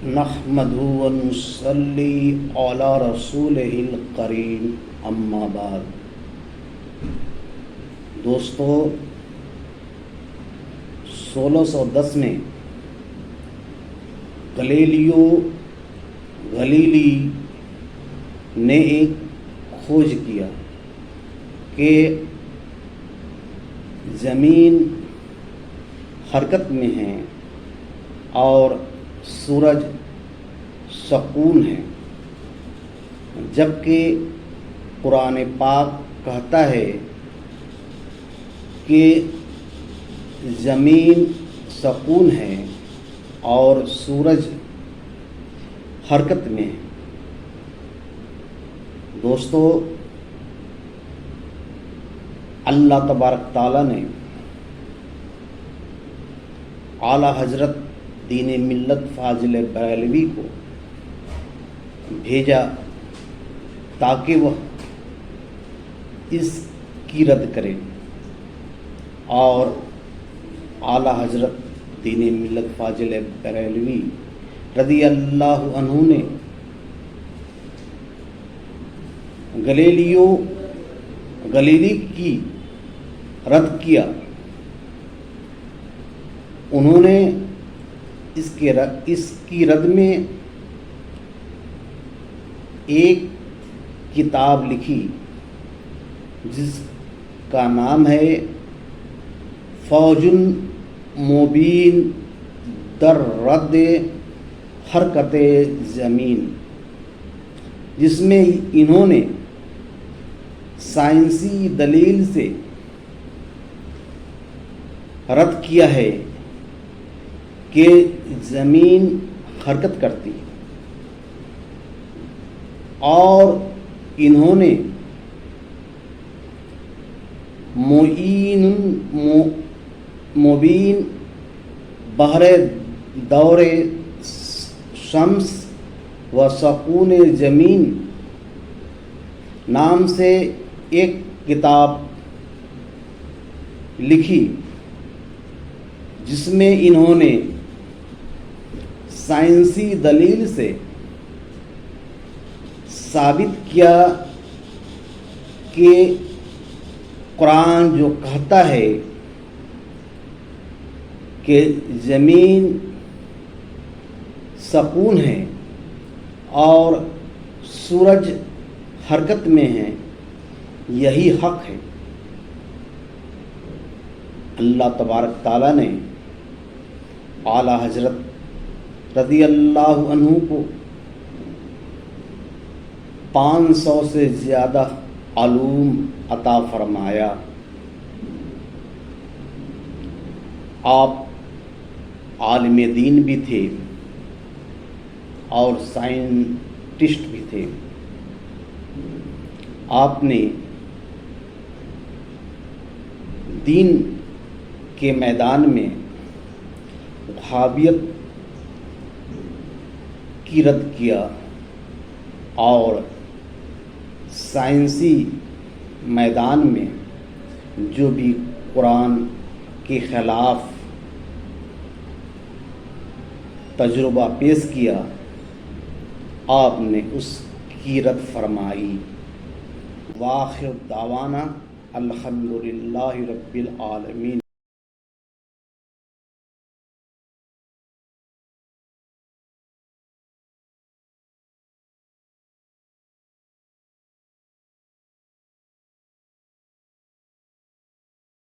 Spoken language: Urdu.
نحمدہ ونصلی علی رسولہ الکریم اما بعد۔ دوستو، 1610 میں گلیلیو گلیلی نے ایک کھوج کیا کہ زمین حرکت میں ہے اور سورج سکون ہے، جبکہ قرآن پاک کہتا ہے کہ زمین سکون ہے اور سورج حرکت میں ہے۔ دوستو، اللہ تبارک تعالیٰ نے اعلیٰ حضرت دین ملت فاضل بریلوی کو بھیجا تاکہ وہ اس کی رد کرے، اور اعلیٰ حضرت دین ملت فاضل بریلوی رضی اللہ عنہ نے گلیلی کی رد کیا۔ انہوں نے اس کی رد میں ایک کتاب لکھی جس کا نام ہے فوج مبین در رد حرکت زمین، جس میں انہوں نے سائنسی دلیل سے رد کیا ہے کہ زمین حرکت کرتی ہے، اور انہوں نے مبین بحر دور شمس و سکون زمین نام سے ایک کتاب لکھی، جس میں انہوں نے سائنسی دلیل سے ثابت کیا کہ قرآن جو کہتا ہے کہ زمین سکون ہے اور سورج حرکت میں ہے، یہی حق ہے۔ اللہ تبارک تعالیٰ نے اعلیٰ حضرت رضی اللہ عنہ کو 500 سے زیادہ علوم عطا فرمایا۔ آپ عالم دین بھی تھے اور سائنٹسٹ بھی تھے۔ آپ نے دین کے میدان میں وہابیت کی رد کیا، اور سائنسی میدان میں جو بھی قرآن کے خلاف تجربہ پیش کیا، آپ نے اس کی رد فرمائی۔ وآخر دعوانا الحمدللہ رب العالمین۔